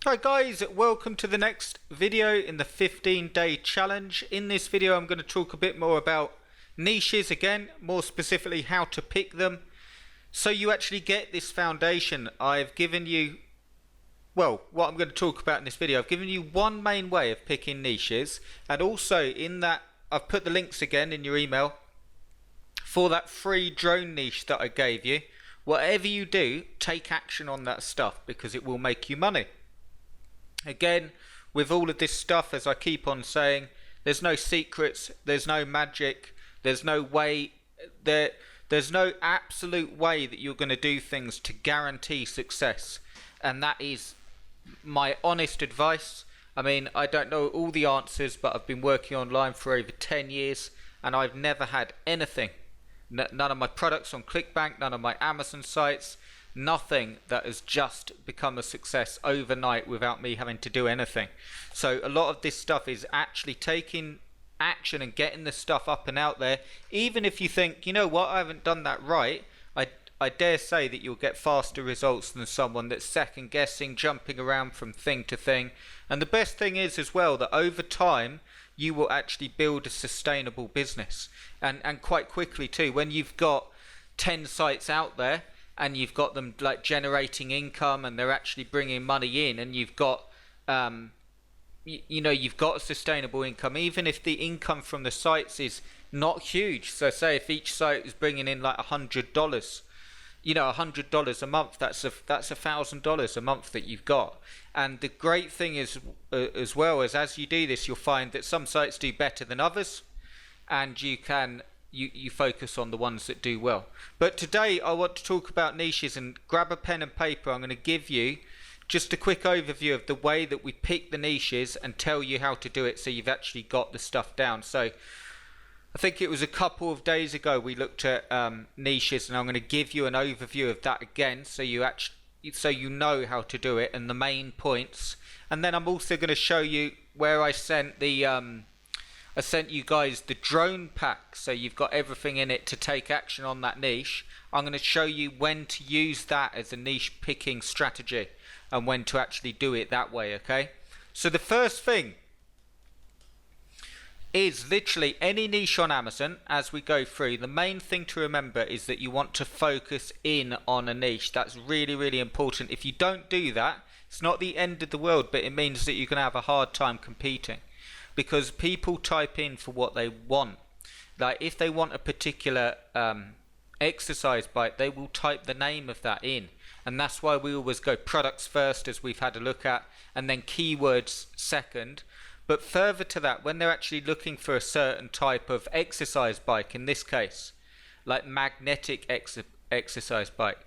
Hi guys, welcome to the next video in the 15-day challenge. In this video I'm going to talk a bit more about niches again, more specifically how to pick them. So you actually get this foundation. I've given you, well, what I'm going to talk about in this video, I've given you one main way of picking niches, and also in that I've put the links again in your email for that free drone niche that I gave you. Whatever you do, take action on that stuff because it will make you money. Again, with all of this stuff, as I keep on saying, there's no secrets, there's no magic, there's no way, there's no absolute way that you're going to do things to guarantee success. And that is my honest advice. I mean, I don't know all the answers, but I've been working online for over 10 years and I've never had anything. None of my products on ClickBank, none of my Amazon sites, nothing that has just become a success overnight without me having to do anything. So a lot of this stuff is actually taking action and getting the stuff up and out there. Even if you think, you know what, I haven't done that right, I dare say that you'll get faster results than someone that's second guessing, jumping around from thing to thing. And the best thing is as well that over time you will actually build a sustainable business, and quite quickly too. When you've got 10 sites out there and you've got them like generating income and they're actually bringing money in, and you've got you've got a sustainable income, even if the income from the sites is not huge. So say if each site is bringing in like $100, $100 a month, that's $1,000 a month that you've got. And the great thing is as well is, as you do this, you'll find that some sites do better than others, and you focus on the ones that do well. But today I want to talk about niches, and grab a pen and paper. I'm going to give you just a quick overview of the way that we pick the niches and tell you how to do it so you've actually got the stuff down. So I think it was a couple of days ago we looked at niches, and I'm going to give you an overview of that again so you know how to do it and the main points. And then I'm also going to show you where I sent you guys the drone pack, so you've got everything in it to take action on that niche. I'm going to show you when to use that as a niche picking strategy and when to actually do it that way, okay? So the first thing is literally any niche on Amazon. As we go through, the main thing to remember is that you want to focus in on a niche. That's really, really important. If you don't do that, it's not the end of the world, but it means that you're going to have a hard time competing, because people type in for what they want. Like if they want a particular exercise bike, they will type the name of that in, and that's why we always go products first, as we've had a look at, and then keywords second. But further to that, when they're actually looking for a certain type of exercise bike, in this case like magnetic exercise bike,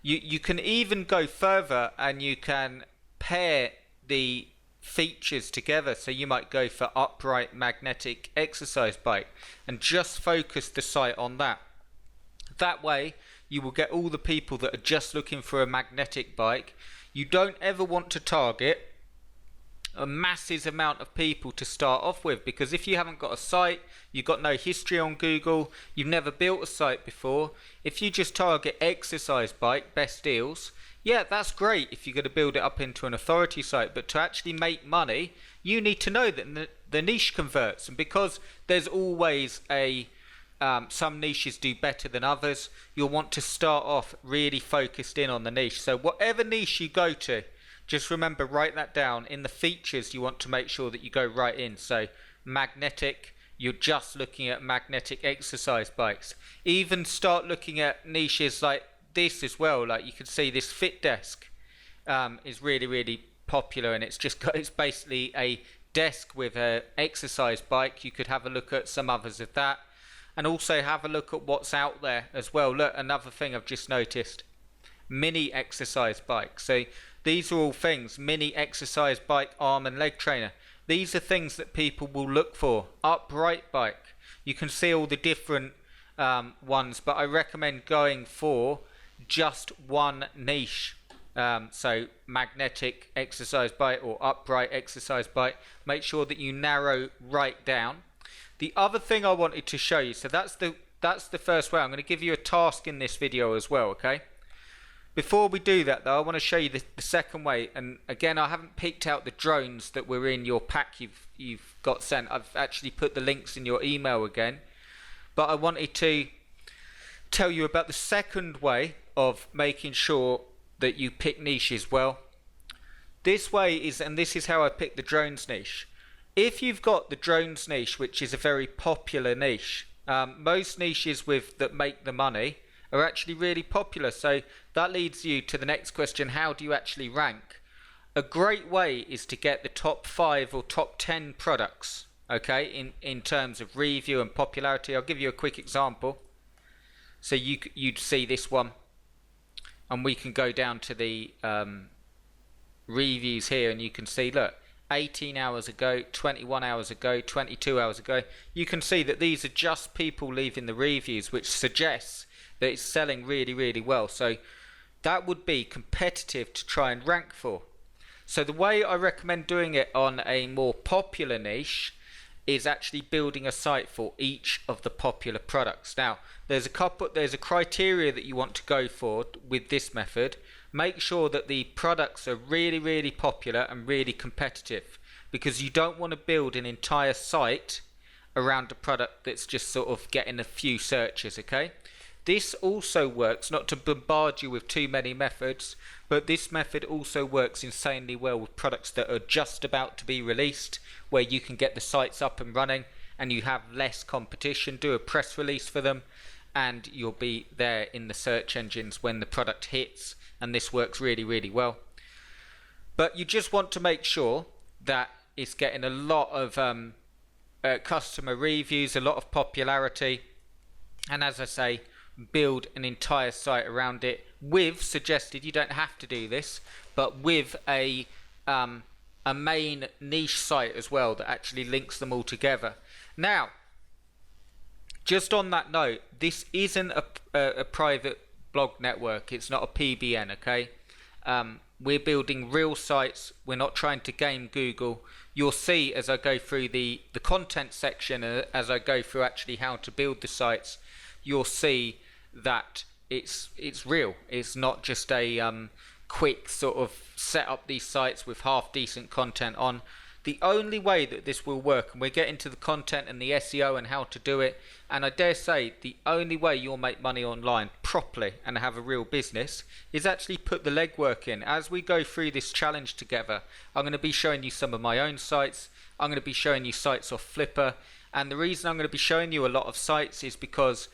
you can even go further and you can pair the features together. So you might go for upright magnetic exercise bike and just focus the site on that. That way you will get all the people that are just looking for a magnetic bike. You don't ever want to target a massive amount of people to start off with, because if you haven't got a site, you've got no history on Google, you've never built a site before, if you just target exercise bike best deals, yeah, that's great if you're going to build it up into an authority site. But to actually make money, you need to know that the niche converts. And because there's always some niches do better than others, you'll want to start off really focused in on the niche. So whatever niche you go to, just remember, write that down. In the features, you want to make sure that you go right in. So magnetic, you're just looking at magnetic exercise bikes. Even start looking at niches like this as well. Like you can see this Fit Desk is really, really popular, and it's basically a desk with a exercise bike. You could have a look at some others of that, and also have a look at what's out there as well. Look, another thing I've just noticed, mini exercise bike. So these are all things, mini exercise bike, arm and leg trainer. These are things that people will look for. Upright bike, you can see all the different ones, but I recommend going for just one niche. So magnetic exercise bike or upright exercise bike, make sure that you narrow right down. The other thing I wanted to show you, so that's the first way. I'm going to give you a task in this video as well, okay? Before we do that though, I want to show you the second way. And again, I haven't picked out the drones that were in your pack you've got sent. I've actually put the links in your email again. But I wanted to tell you about the second way of making sure that you pick niches well. This way is, and this is how I picked the drones niche. If you've got the drones niche, which is a very popular niche, most niches that make the money are actually really popular. So that leads you to the next question: how do you actually rank? A great way is to get the top 5 or top 10 products, okay, in terms of review and popularity. I'll give you a quick example. So you'd see this one, and we can go down to the reviews here, and you can see, look, 18 hours ago, 21 hours ago, 22 hours ago. You can see that these are just people leaving the reviews, which suggests that it's selling really, really well. So that would be competitive to try and rank for. So the way I recommend doing it on a more popular niche is actually building a site for each of the popular products. Now, there's a criteria that you want to go for with this method. Make sure that the products are really, really popular and really competitive, because you don't want to build an entire site around a product that's just sort of getting a few searches, okay? This also works, not to bombard you with too many methods, but this method also works insanely well with products that are just about to be released, where you can get the sites up and running and you have less competition. Do a press release for them and you'll be there in the search engines when the product hits, and this works really, really well. But you just want to make sure that it's getting a lot of customer reviews, a lot of popularity, and as I say, build an entire site around it with, suggested, you don't have to do this, but with a main niche site as well that actually links them all together. Now, just on that note, this isn't a private blog network. It's not a PBN, okay? We're building real sites. We're not trying to game Google. You'll see as I go through the content section, as I go through actually how to build the sites, you'll see that it's real. It's not just a quick sort of set up these sites with half decent content on. The only way that this will work, and we're getting to the content and the SEO and how to do it, and I dare say the only way you'll make money online properly and have a real business is actually put the legwork in. As we go through this challenge together, I'm going to be showing you some of my own sites. I'm going to be showing you sites off Flipper, and the reason I'm going to be showing you a lot of sites is because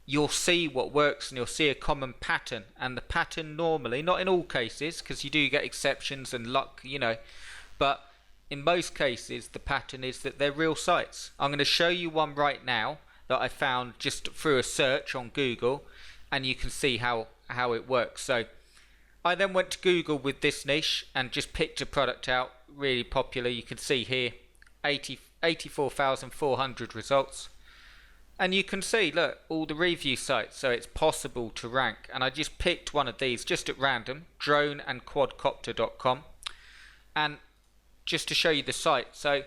you'll see what works and you'll see a common pattern. And the pattern normally, not in all cases, because you do get exceptions and luck, you know, but in most cases the pattern is that they're real sites. I'm going to show you one right now that I found just through a search on Google, and you can see how it works. So I then went to Google with this niche and just picked a product out, really popular. You can see here 84,400 results. And you can see, look, all the review sites, so it's possible to rank. And I just picked one of these just at random, droneandquadcopter.com, and just to show you the site. So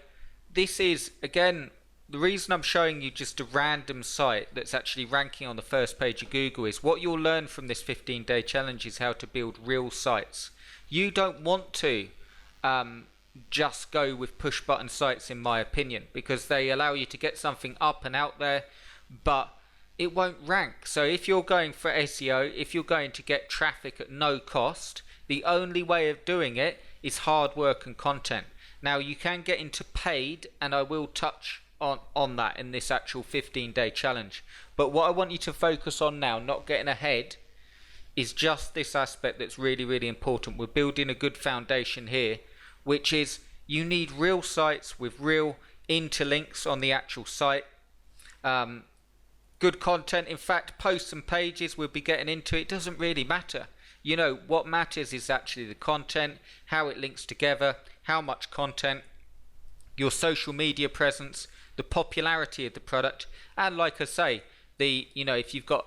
this is, again, the reason I'm showing you just a random site that's actually ranking on the first page of Google is what you'll learn from this 15-day challenge is how to build real sites. You don't want to just go with push button sites, in my opinion, because they allow you to get something up and out there, but it won't rank. So if you're going for SEO, if you're going to get traffic at no cost, the only way of doing it is hard work and content. Now you can get into paid, and I will touch on that in this actual 15-day challenge, but what I want you to focus on now, not getting ahead, is just this aspect that's really, really important. We're building a good foundation here, which is you need real sites with real interlinks on the actual site, good content. In fact, posts and pages, we'll be getting into it, doesn't really matter. You know, what matters is actually the content, how it links together, how much content, your social media presence, the popularity of the product, and like I say, if you've got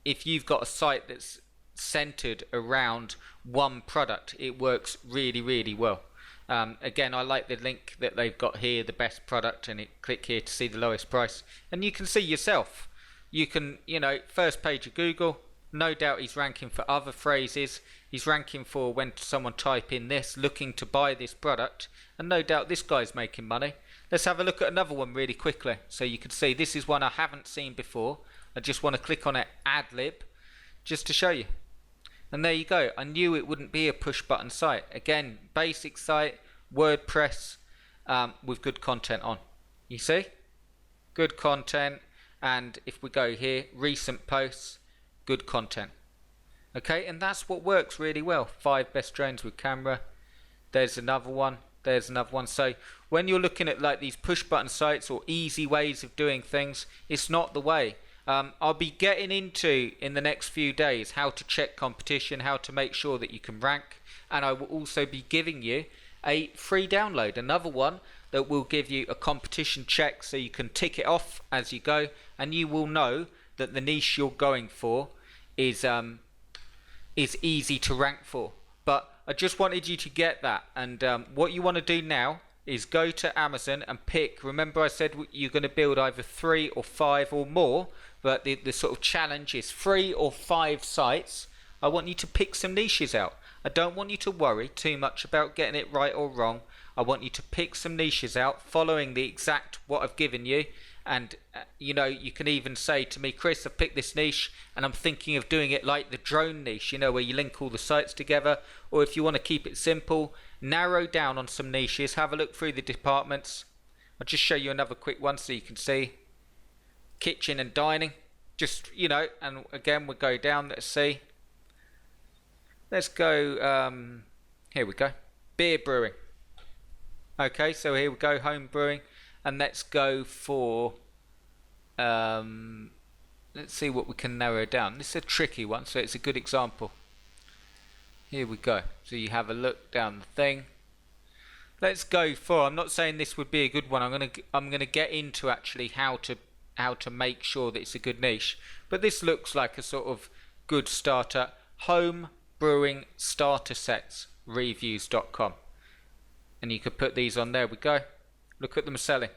a site that's centered around one product, it works really, really well. Again, I like the link that they've got here, the best product, and click here to see the lowest price, and you can see yourself. You can, first page of Google, No doubt he's ranking for other phrases. He's ranking for when someone type in this, looking to buy this product. And no doubt this guy's making money. Let's have a look at another one really quickly. So you can see this is one I haven't seen before. I just want to click on it, ad lib, just to show you. And there you go. I knew it wouldn't be a push button site. Again, basic site, WordPress, with good content on. You see? Good content. And if we go here, recent posts, good content. Okay, and that's what works really well. 5 best drones with camera. There's another one. There's another one. So when you're looking at like these push button sites or easy ways of doing things, it's not the way. I'll be getting into in the next few days how to check competition, how to make sure that you can rank, and I will also be giving you a free download, another one that will give you a competition check so you can tick it off as you go, and you will know that the niche you're going for is easy to rank for. But I just wanted you to get that, and what you want to do now is go to Amazon and pick. Remember I said you're going to build either 3 or 5 or more, but the sort of challenge is 3 or 5 sites. I want you to pick some niches out. I don't want you to worry too much about getting it right or wrong. I want you to pick some niches out following the exact what I've given you. And you know, you can even say to me, Chris, I've picked this niche and I'm thinking of doing it like the drone niche, you know, where you link all the sites together. Or if you want to keep it simple, narrow down on some niches, have a look through the departments. I'll just show you another quick one so you can see. Kitchen and dining, just, you know, and again we'll go down, let's see. Let's go, here we go, beer brewing. Okay, so here we go, home brewing. And let's go for, let's see what we can narrow down. This is a tricky one, so it's a good example. Here we go. So you have a look down the thing. Let's go for, I'm not saying this would be a good one. I'm gonna get into actually how to make sure that it's a good niche. But this looks like a sort of good starter. Home brewing starter sets, reviews.com. And you could put these on there. We go. Look at them selling.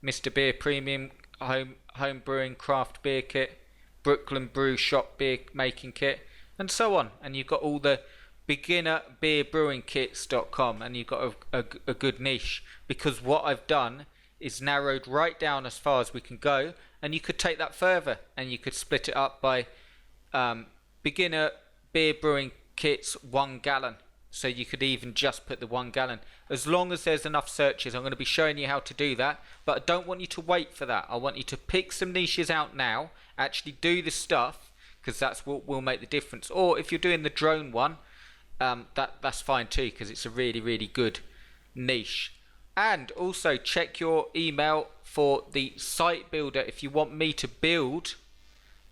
Mr. Beer Premium home brewing craft beer kit, Brooklyn Brew Shop beer making kit, and so on. And you've got all the beginner beer brewing kits.com, and you've got a good niche, because what I've done is narrowed right down as far as we can go, and you could take that further and you could split it up by beginner beer brewing kits 1 gallon. So you could even just put the 1 gallon. As long as there's enough searches, I'm going to be showing you how to do that. But I don't want you to wait for that. I want you to pick some niches out now, actually do the stuff, because that's what will make the difference. Or if you're doing the drone one, that's fine too, because it's a really, really good niche. And also check your email for the site builder. If you want me to build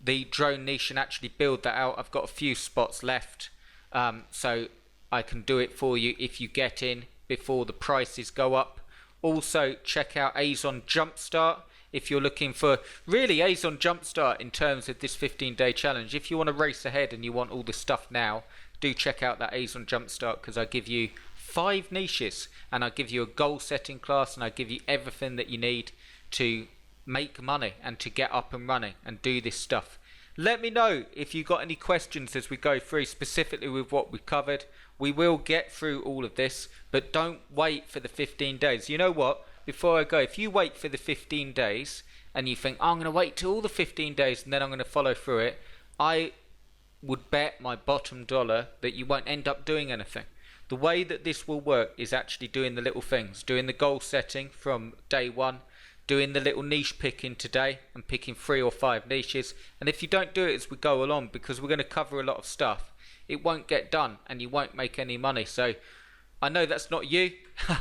the drone niche and actually build that out, I've got a few spots left. So I can do it for you if you get in before the prices go up. Also check out Azon Jumpstart if you're looking for really Azon Jumpstart in terms of this 15-day challenge. If you want to race ahead and you want all this stuff now, do check out that Azon Jumpstart, because I give you 5 niches and I give you a goal setting class and I give you everything that you need to make money and to get up and running and do this stuff. Let me know if you got any questions as we go through, specifically with what we've covered. We will get through all of this, but don't wait for the 15 days. You know what? Before I go, if you wait for the 15 days and you think, oh, I'm going to wait till all the 15 days and then I'm going to follow through it, I would bet my bottom dollar that you won't end up doing anything. The way that this will work is actually doing the little things, doing the goal setting from day 1, doing the little niche picking today and picking 3 or 5 niches. And if you don't do it as we go along, because we're going to cover a lot of stuff, it won't get done and you won't make any money. So I know that's not you.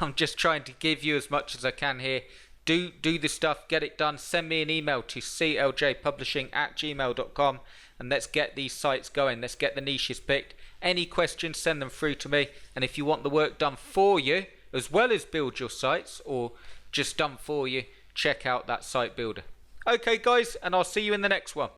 I'm just trying to give you as much as I can here. Do the stuff, get it done. Send me an email to cljpublishing@gmail.com and let's get these sites going. Let's get the niches picked. Any questions, send them through to me. And if you want the work done for you, as well as build your sites or just done for you, check out that site builder. Okay guys, and I'll see you in the next one.